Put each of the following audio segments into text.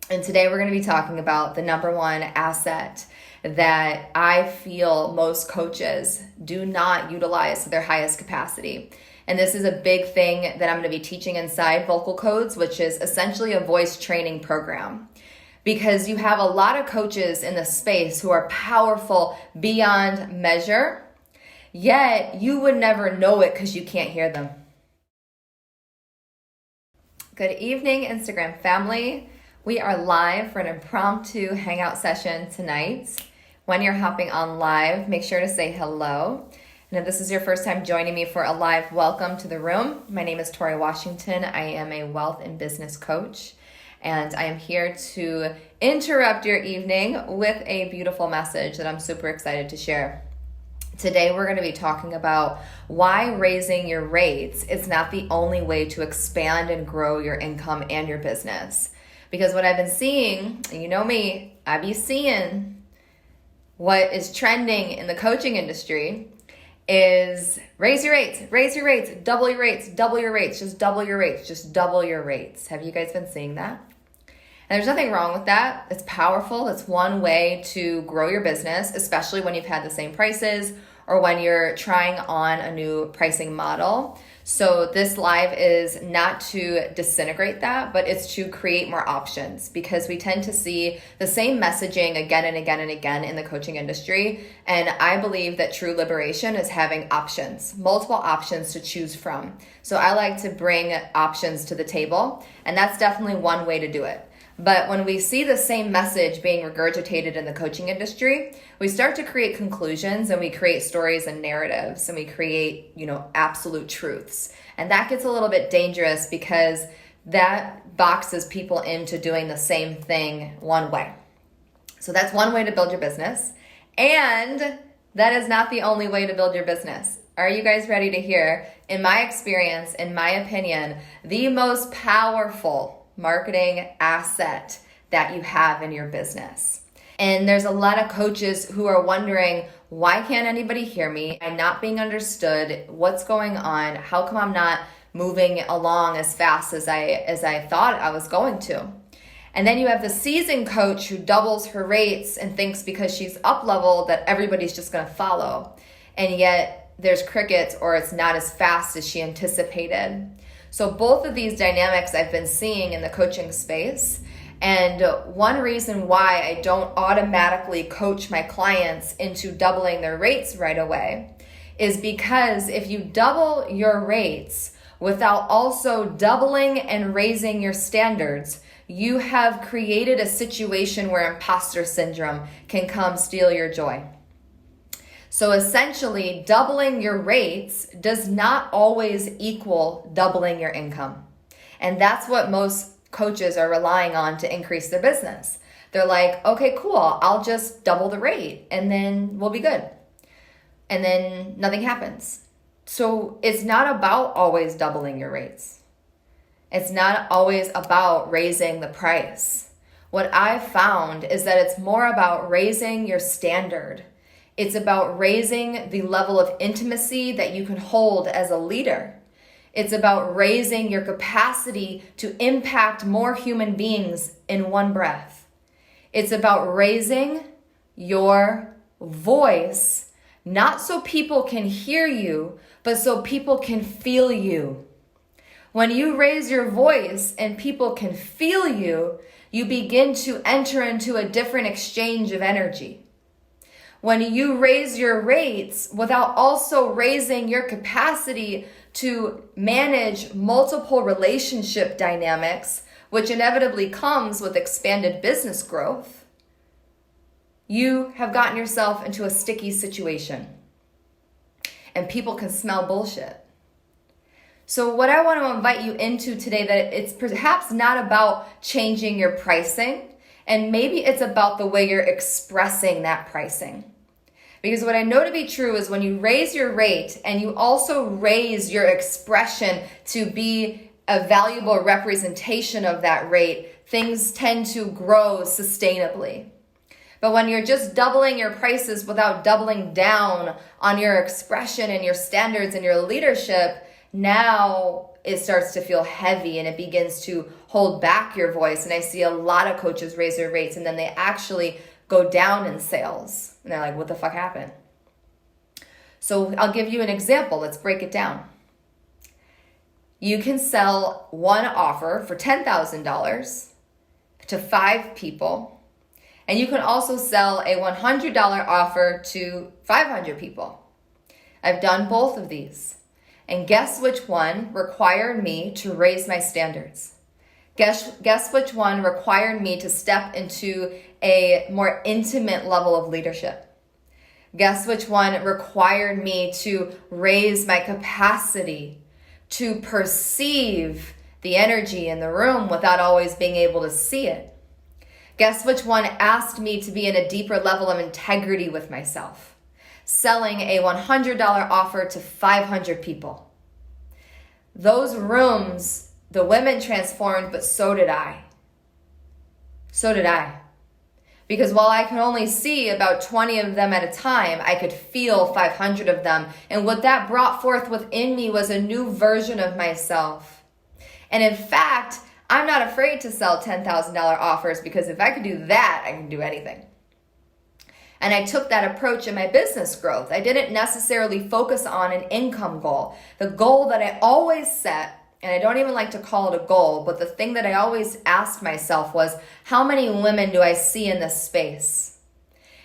And today we're going to be talking about the number one asset that I feel most coaches do not utilize to their highest capacity. And this is a big thing that I'm going to be teaching inside Vocal Codes, which is essentially a voice training program. Because you have a lot of coaches in the space who are powerful beyond measure, yet you would never know it because you can't hear them. Good evening, Instagram family. We are live for an impromptu hangout session tonight. When you're hopping on live, make sure to say hello. And if this is your first time joining me for a live welcome to the room, my name is Tori Washington. I am a wealth and business coach, and I am here to interrupt your evening with a beautiful message that I'm super excited to share. Today, we're going to be talking about why raising your rates is not the only way to expand and grow your income and your business. Because what I've been seeing, and you know me, I be seeing what is trending in the coaching industry is raise your rates, double your rates, just double your rates, just double your rates. Have you guys been seeing that? And there's nothing wrong with that. It's powerful. It's one way to grow your business, especially when you've had the same prices or when you're trying on a new pricing model. So this live is not to disintegrate that, but it's to create more options, because we tend to see the same messaging again and again and again in the coaching industry. And I believe that true liberation is having options, multiple options to choose from. So I like to bring options to the table, and that's definitely one way to do it. But when we see the same message being regurgitated in the coaching industry, we start to create conclusions, and we create stories and narratives, and we create, absolute truths. And that gets a little bit dangerous because that boxes people into doing the same thing one way. So that's one way to build your business. And that is not the only way to build your business. Are you guys ready to hear, in my experience, in my opinion, the most powerful marketing asset that you have in your business? And there's a lot of coaches who are wondering, why can't anybody hear me? I'm not being understood. What's going on? How come I'm not moving along as fast as I thought I was going to? And then you have the seasoned coach who doubles her rates and thinks because she's up level that everybody's just going to follow. And yet there's crickets, or it's not as fast as she anticipated. So both of these dynamics I've been seeing in the coaching space. And one reason why I don't automatically coach my clients into doubling their rates right away is because if you double your rates without also doubling and raising your standards, you have created a situation where imposter syndrome can come steal your joy. So essentially, doubling your rates does not always equal doubling your income. And that's what most coaches are relying on to increase their business. They're like, okay, cool, I'll just double the rate and then we'll be good. And then nothing happens. So it's not about always doubling your rates. It's not always about raising the price. What I've found is that it's more about raising your standard. It's about raising the level of intimacy that you can hold as a leader. It's about raising your capacity to impact more human beings in one breath. It's about raising your voice, not so people can hear you, but so people can feel you. When you raise your voice and people can feel you, you begin to enter into a different exchange of energy. When you raise your rates without also raising your capacity to manage multiple relationship dynamics, which inevitably comes with expanded business growth, you have gotten yourself into a sticky situation. And people can smell bullshit. So what I want to invite you into today, that it's perhaps not about changing your pricing, and maybe it's about the way you're expressing that pricing. Because what I know to be true is when you raise your rate and you also raise your expression to be a valuable representation of that rate, things tend to grow sustainably. But when you're just doubling your prices without doubling down on your expression and your standards and your leadership, now it starts to feel heavy and it begins to hold back your voice. And I see a lot of coaches raise their rates and then they actually go down in sales. And they're like, what the fuck happened? So I'll give you an example. Let's break it down. You can sell one offer for $10,000 to 5 people. And you can also sell a $100 offer to 500 people. I've done both of these. And guess which one required me to raise my standards? Guess which one required me to step into a more intimate level of leadership? Guess which one required me to raise my capacity to perceive the energy in the room without always being able to see it? Guess which one asked me to be in a deeper level of integrity with myself? Selling a $100 offer to 500 people. Those rooms, the women transformed, but so did I. So did I. Because while I could only see about 20 of them at a time, I could feel 500 of them. And what that brought forth within me was a new version of myself. And in fact, I'm not afraid to sell $10,000 offers because if I could do that, I can do anything. And I took that approach in my business growth. I didn't necessarily focus on an income goal. The goal that I always set, and I don't even like to call it a goal, but the thing that I always asked myself was, how many women do I see in this space?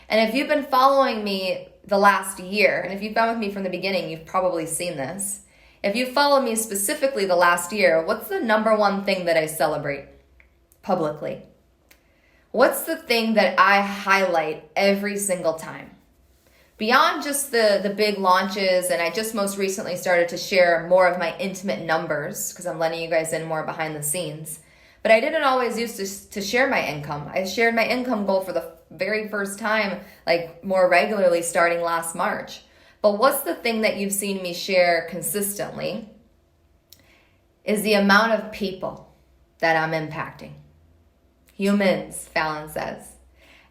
And if you've been following me the last year, and if you've been with me from the beginning, you've probably seen this. If you follow me specifically the last year, what's the number one thing that I celebrate publicly? What's the thing that I highlight every single time? Beyond just the big launches, and I just most recently started to share more of my intimate numbers because I'm letting you guys in more behind the scenes. But I didn't always used to share my income. I shared my income goal for the very first time, like more regularly starting last March. But what's the thing that you've seen me share consistently is the amount of people that I'm impacting. Humans, Fallon says.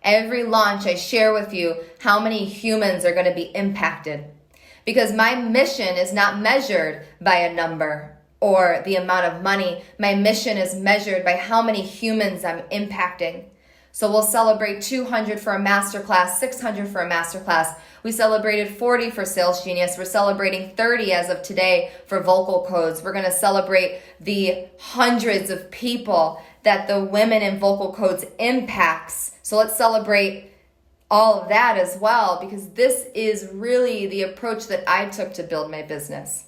Every launch I share with you how many humans are going to be impacted. Because my mission is not measured by a number or the amount of money. My mission is measured by how many humans I'm impacting. So we'll celebrate 200 for a masterclass, 600 for a masterclass. We celebrated 40 for Sales Genius. We're celebrating 30 as of today for Vocal Codes. We're going to celebrate the hundreds of people that the Women in Vocal Codes impacts. So let's celebrate all of that as well, because this is really the approach that I took to build my business.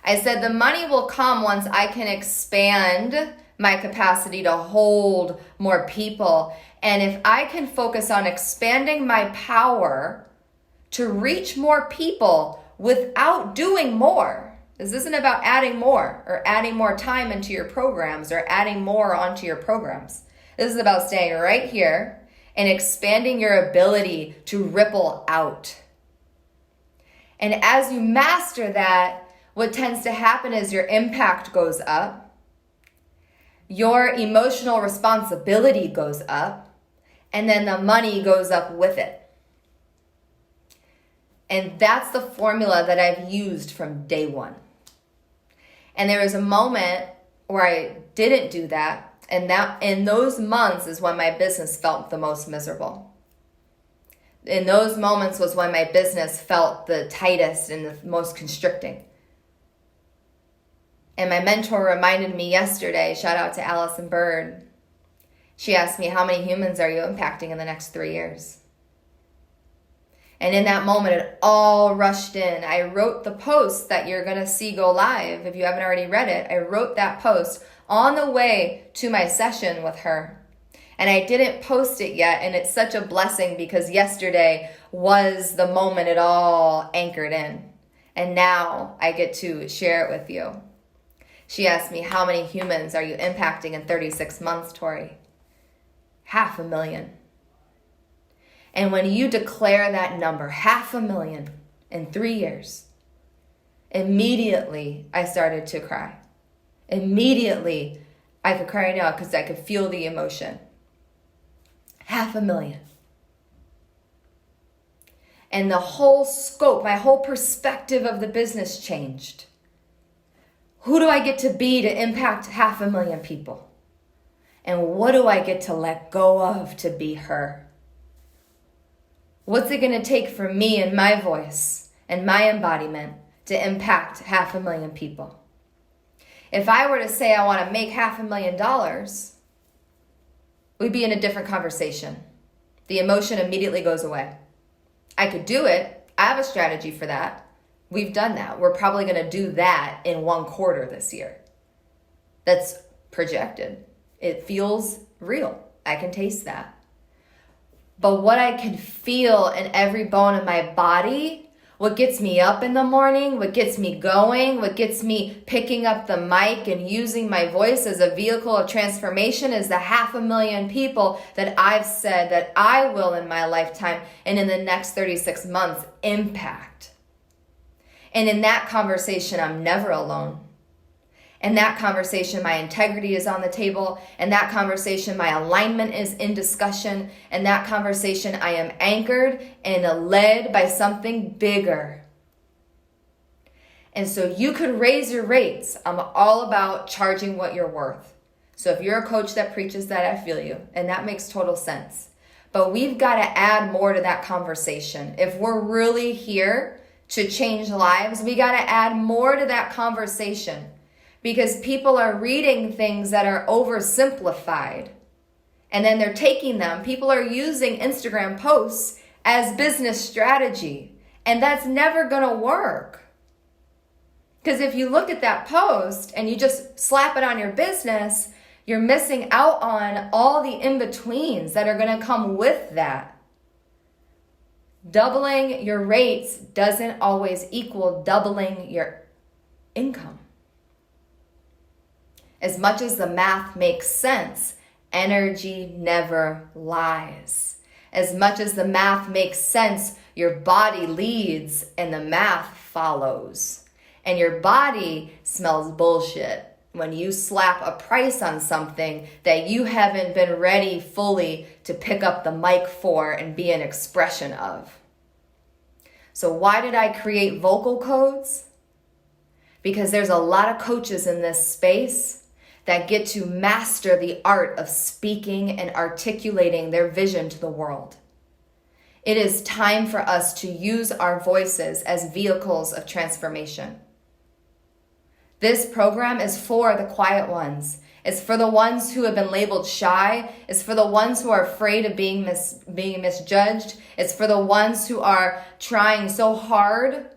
I said the money will come once I can expand my capacity to hold more people. And if I can focus on expanding my power to reach more people without doing more. This isn't about adding more or adding more time into your programs or adding more onto your programs. This is about staying right here and expanding your ability to ripple out. And as you master that, what tends to happen is your impact goes up, your emotional responsibility goes up, and then the money goes up with it. And that's the formula that I've used from day one. And there was a moment where I didn't do that. And that in those months is when my business felt the most miserable. In those moments was when my business felt the tightest and the most constricting. And my mentor reminded me yesterday, shout out to Allison Bird. She asked me, how many humans are you impacting in the next 3 years? And in that moment, it all rushed in. I wrote the post that you're going to see go live. If you haven't already read it, I wrote that post on the way to my session with her. And I didn't post it yet. And it's such a blessing because yesterday was the moment it all anchored in. And now I get to share it with you. She asked me, how many humans are you impacting in 36 months, Tori? 500,000. And when you declare that number, 500,000 in 3 years, immediately I started to cry. Immediately, I could cry now because I could feel the emotion. 500,000. And the whole scope, my whole perspective of the business changed. Who do I get to be to impact 500,000 people? And what do I get to let go of to be her? What's it going to take for me and my voice and my embodiment to impact 500,000 people? If I were to say I want to make $500,000, we'd be in a different conversation. The emotion immediately goes away. I could do it. I have a strategy for that. We've done that. We're probably going to do that in 1 quarter this year. That's projected. It feels real. I can taste that. But what I can feel in every bone of my body, what gets me up in the morning, what gets me going, what gets me picking up the mic and using my voice as a vehicle of transformation is the 500,000 people that I've said that I will in my lifetime and in the next 36 months impact. And in that conversation, I'm never alone. In that conversation, my integrity is on the table. In that conversation, my alignment is in discussion. In that conversation, I am anchored and led by something bigger. And so you could raise your rates. I'm all about charging what you're worth. So if you're a coach that preaches that, I feel you. And that makes total sense. But we've got to add more to that conversation. If we're really here to change lives, we got to add more to that conversation. Because people are reading things that are oversimplified. And then they're taking them. People are using Instagram posts as business strategy. And that's never going to work. Because if you look at that post and you just slap it on your business, you're missing out on all the in-betweens that are going to come with that. Doubling your rates doesn't always equal doubling your income. As much as the math makes sense, energy never lies. As much as the math makes sense, your body leads and the math follows. And your body smells bullshit when you slap a price on something that you haven't been ready fully to pick up the mic for and be an expression of. So why did I create vocal codes? Because there's a lot of coaches in this space that get to master the art of speaking and articulating their vision to the world. It is time for us to use our voices as vehicles of transformation. This program is for the quiet ones. It's for the ones who have been labeled shy. It's for the ones who are afraid of being misjudged. It's for the ones who are trying so hard.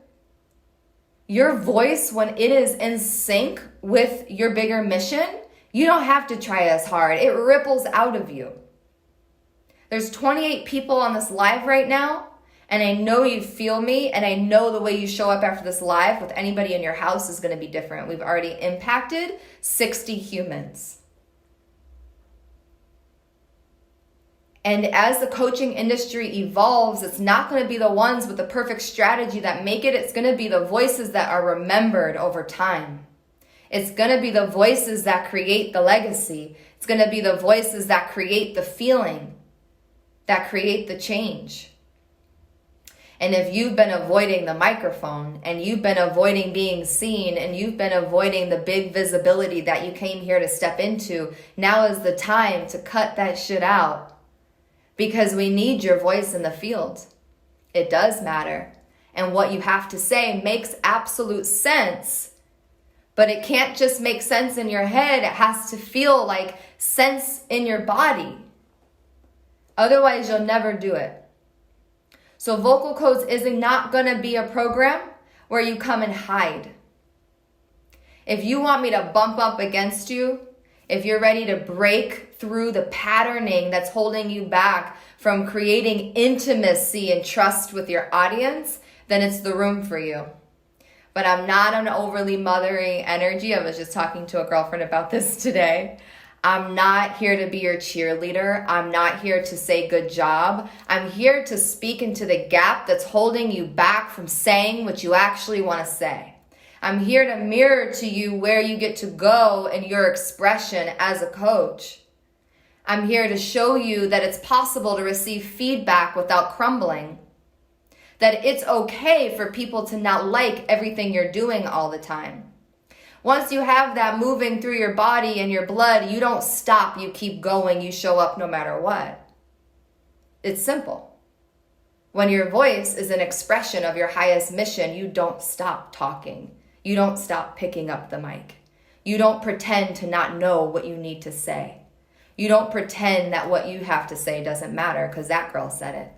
Your voice, when it is in sync with your bigger mission, you don't have to try as hard. It ripples out of you. There's 28 people on this live right now, and I know you feel me, and I know the way you show up after this live with anybody in your house is going to be different. We've already impacted 60 humans. And as the coaching industry evolves, it's not going to be the ones with the perfect strategy that make it. It's going to be the voices that are remembered over time. It's going to be the voices that create the legacy. It's going to be the voices that create the feeling, that create the change. And if you've been avoiding the microphone and you've been avoiding being seen and you've been avoiding the big visibility that you came here to step into, now is the time to cut that shit out. Because we need your voice in the field. It does matter. And what you have to say makes absolute sense. But it can't just make sense in your head. It has to feel like sense in your body. Otherwise, you'll never do it. So Vocal Codes is not going to be a program where you come and hide. If you want me to bump up against you, if you're ready to break through the patterning that's holding you back from creating intimacy and trust with your audience, then it's the room for you. But I'm not an overly mothering energy. I was just talking to a girlfriend about this today. I'm not here to be your cheerleader. I'm not here to say good job. I'm here to speak into the gap that's holding you back from saying what you actually want to say. I'm here to mirror to you where you get to go in your expression as a coach. I'm here to show you that it's possible to receive feedback without crumbling. That it's okay for people to not like everything you're doing all the time. Once you have that moving through your body and your blood, you don't stop, you keep going, you show up no matter what. It's simple. When your voice is an expression of your highest mission, you don't stop talking. You don't stop picking up the mic. You don't pretend to not know what you need to say. You don't pretend that what you have to say doesn't matter because that girl said it.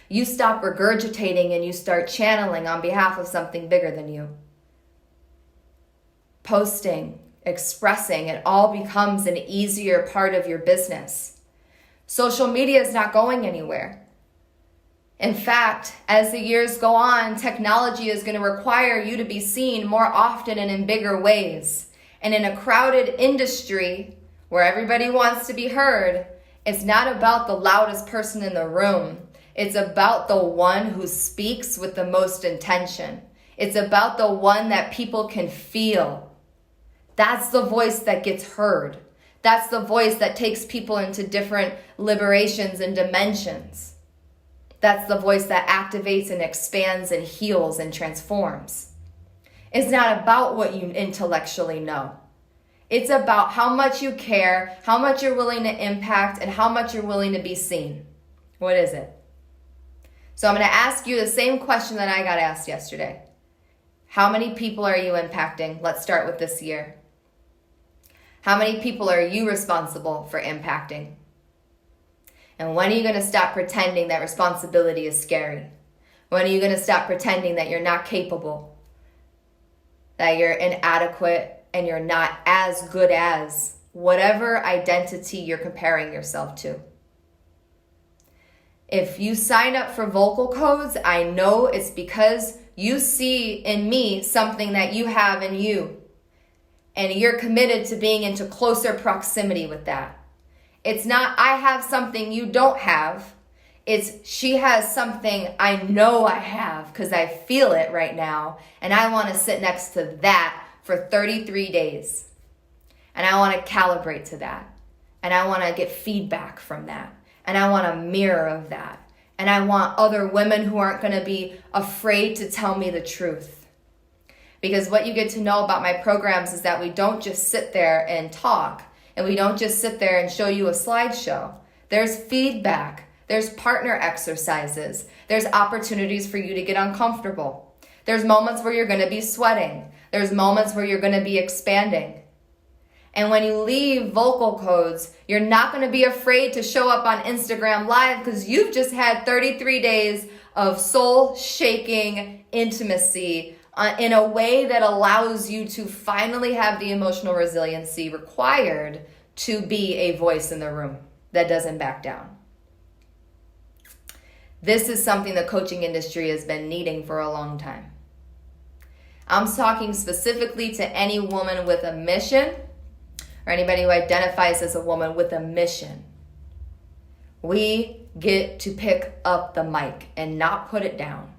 You stop regurgitating and you start channeling on behalf of something bigger than you. Posting, expressing, it all becomes an easier part of your business. Social media is not going anywhere. In fact, as the years go on, technology is going to require you to be seen more often and in bigger ways. And in a crowded industry where everybody wants to be heard, it's not about the loudest person in the room. It's about the one who speaks with the most intention. It's about the one that people can feel. That's the voice that gets heard. That's the voice that takes people into different liberations and dimensions. That's the voice that activates and expands and heals and transforms. It's not about what you intellectually know. It's about how much you care, how much you're willing to impact, and how much you're willing to be seen. What is it? So I'm going to ask you the same question that I got asked yesterday. How many people are you impacting? Let's start with this year. How many people are you responsible for impacting? And when are you going to stop pretending that responsibility is scary? When are you going to stop pretending that you're not capable, that you're inadequate, and you're not as good as whatever identity you're comparing yourself to? If you sign up for vocal codes, I know it's because you see in me something that you have in you. And you're committed to being into closer proximity with that. It's not, I have something you don't have. It's, she has something I know I have because I feel it right now. And I want to sit next to that for 33 days. And I want to calibrate to that. And I want to get feedback from that. And I want a mirror of that. And I want other women who aren't going to be afraid to tell me the truth. Because what you get to know about my programs is that we don't just sit there and talk. And we don't just sit there and show you a slideshow. There's feedback. There's partner exercises. There's opportunities for you to get uncomfortable. There's moments where you're going to be sweating. There's moments where you're going to be expanding. And when you leave vocal codes, you're not going to be afraid to show up on Instagram Live because you've just had 33 days of soul-shaking intimacy in a way that allows you to finally have the emotional resiliency required to be a voice in the room that doesn't back down. This is something the coaching industry has been needing for a long time. I'm talking specifically to any woman with a mission or anybody who identifies as a woman with a mission. We get to pick up the mic and not put it down.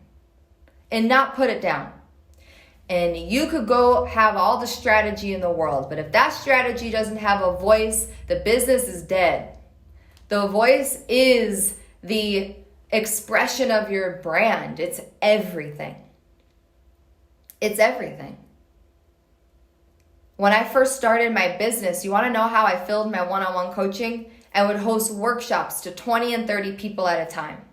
And not put it down. And you could go have all the strategy in the world, but if that strategy doesn't have a voice, the business is dead. The voice is the expression of your brand. It's everything. It's everything. When I first started my business, you want to know how I filled my one-on-one coaching? I would host workshops to 20 and 30 people at a time.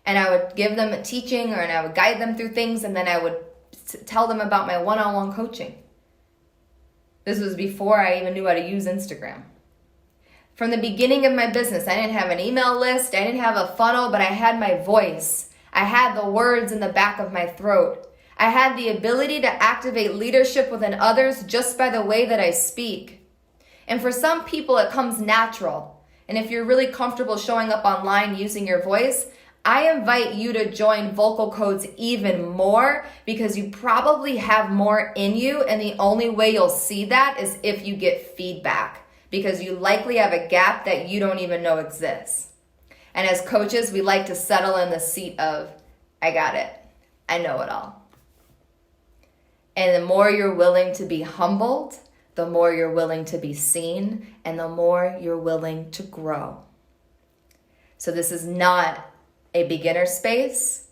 And I would give them a teaching and I would guide them through things, and then I would tell them about my one-on-one coaching. This was before I even knew how to use Instagram. From the beginning of my business, I didn't have an email list, I didn't have a funnel, but I had my voice. I had the words in the back of my throat. I had the ability to activate leadership within others just by the way that I speak. And for some people, it comes natural. And if you're really comfortable showing up online using your voice, I invite you to join vocal codes even more because you probably have more in you, and the only way you'll see that is if you get feedback because you likely have a gap that you don't even know exists. And as coaches, we like to settle in the seat of, I got it. I know it all. And the more you're willing to be humbled, the more you're willing to be seen, and the more you're willing to grow. So this is not a beginner space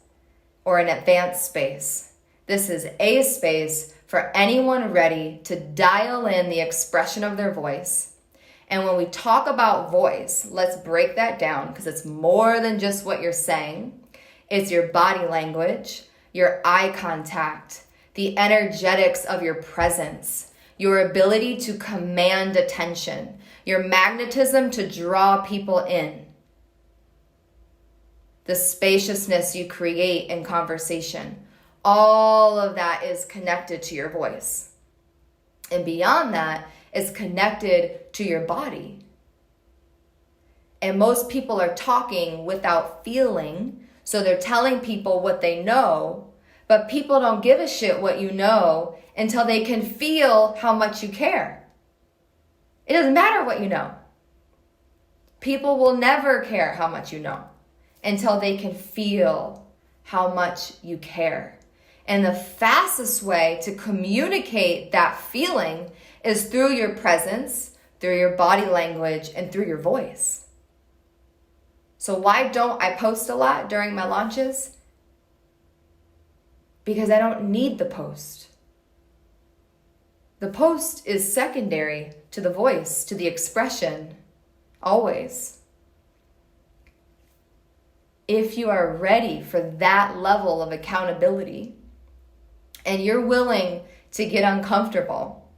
or an advanced space. This is a space for anyone ready to dial in the expression of their voice. And when we talk about voice, let's break that down because it's more than just what you're saying. It's your body language, your eye contact, the energetics of your presence, your ability to command attention, your magnetism to draw people in, the spaciousness you create in conversation. All of that is connected to your voice. And beyond that, is connected to your body. And most people are talking without feeling, so they're telling people what they know, but people don't give a shit what you know until they can feel how much you care. It doesn't matter what you know. People will never care how much you know until they can feel how much you care. And the fastest way to communicate that feeling is through your presence, through your body language, and through your voice. So why don't I post a lot during my launches? Because I don't need the post. The post is secondary to the voice, to the expression, always. If you are ready for that level of accountability, and you're willing to get uncomfortable,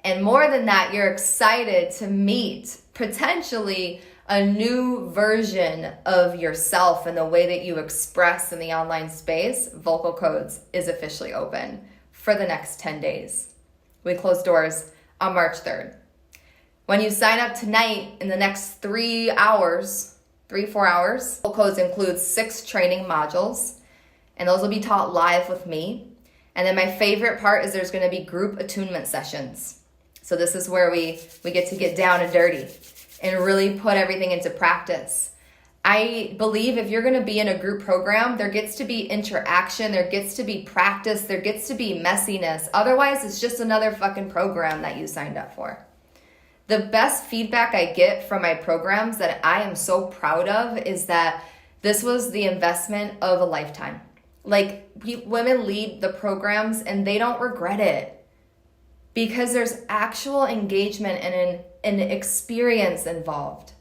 and more than that, you're excited to meet potentially a new version of yourself and the way that you express in the online space, Vocal Codes is officially open for the next 10 days. We close doors on March 3rd. When you sign up tonight, in the next 4 hours, Vocal Codes includes 6 training modules, and those will be taught live with me. And then my favorite part is there's going to be group attunement sessions. So this is where we get to get down and dirty and really put everything into practice. I believe if you're going to be in a group program, there gets to be interaction, there gets to be practice, there gets to be messiness. Otherwise, it's just another fucking program that you signed up for. The best feedback I get from my programs that I am so proud of is that this was the investment of a lifetime. Like, women lead the programs and they don't regret it because there's actual engagement and an experience involved.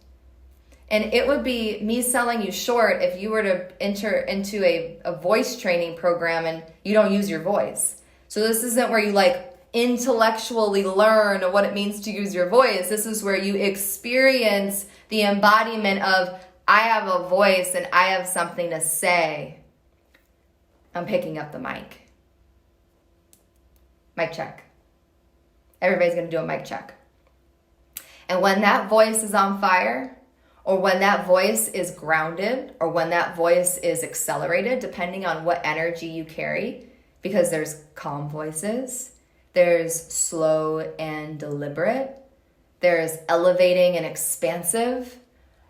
And it would be me selling you short if you were to enter into a voice training program and you don't use your voice. So this isn't where you like intellectually learn what it means to use your voice. This is where you experience the embodiment of, I have a voice and I have something to say. I'm picking up the mic. Mic check. Everybody's going to do a mic check. And when that voice is on fire, or when that voice is grounded, or when that voice is accelerated, depending on what energy you carry, because there's calm voices, there's slow and deliberate, there's elevating and expansive.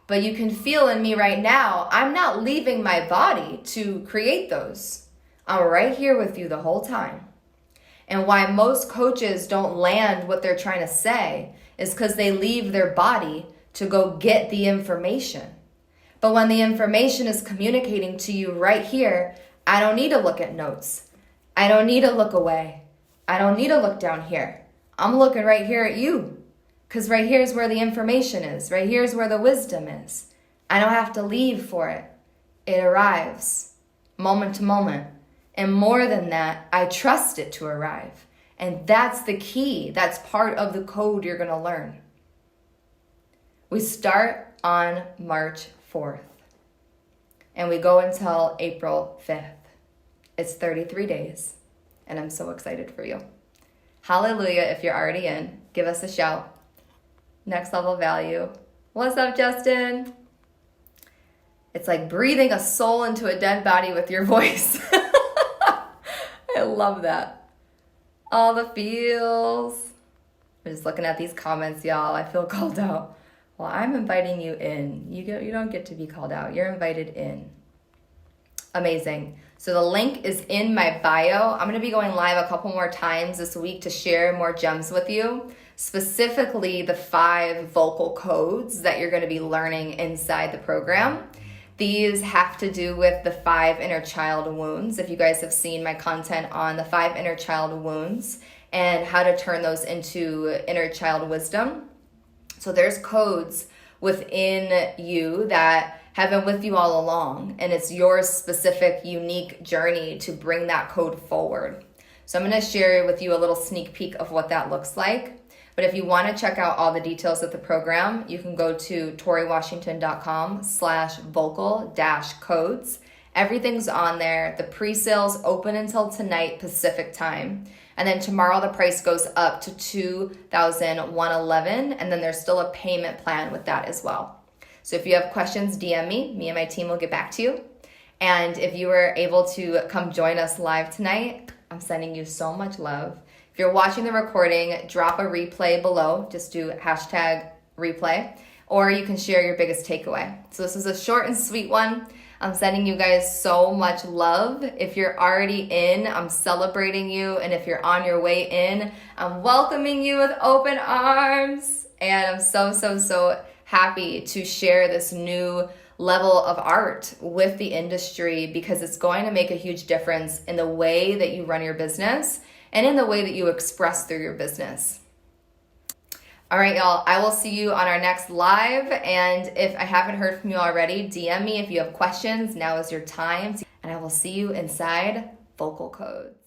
But you can feel in me right now, I'm not leaving my body to create those. I'm right here with you the whole time. And why most coaches don't land what they're trying to say is because they leave their body to go get the information. But when the information is communicating to you right here, I don't need to look at notes. I don't need to look away. I don't need to look down here. I'm looking right here at you. Because right here is where the information is. Right here is where the wisdom is. I don't have to leave for it. It arrives moment to moment. And more than that, I trust it to arrive. And that's the key. That's part of the code you're going to learn. We start on March 4th. And we go until April 5th. It's 33 days. And I'm so excited for you. Hallelujah, if you're already in, give us a shout. Next level value. What's up, Justin? It's like breathing a soul into a dead body with your voice. I love that. All the feels. I'm just looking at these comments, y'all. I feel called out. Well, I'm inviting you in. You don't get to be called out. You're invited in. Amazing. So the link is in my bio. I'm going to be going live a couple more times this week to share more gems with you. Specifically, the 5 vocal codes that you're going to be learning inside the program. These have to do with the 5 inner child wounds. If you guys have seen my content on the 5 inner child wounds and how to turn those into inner child wisdom. So there's codes within you that have been with you all along, and it's your specific, unique journey to bring that code forward. So I'm going to share with you a little sneak peek of what that looks like. But if you want to check out all the details of the program, you can go to toriwashington.com/vocal-codes. Everything's on there. The pre-sales open until tonight Pacific time. And then tomorrow the price goes up to $2,111, and then there's still a payment plan with that as well. So if you have questions, DM me. Me and my team will get back to you. And if you were able to come join us live tonight, I'm sending you so much love. If you're watching the recording, drop a replay below. Just do #replay, or you can share your biggest takeaway. So this is a short and sweet one. I'm sending you guys so much love. If you're already in, I'm celebrating you. And if you're on your way in, I'm welcoming you with open arms. And I'm so happy to share this new level of art with the industry, because it's going to make a huge difference in the way that you run your business and in the way that you express through your business. All right, y'all, I will see you on our next live. And if I haven't heard from you already, DM me if you have questions. Now is your time. And I will see you inside Vocal Codes.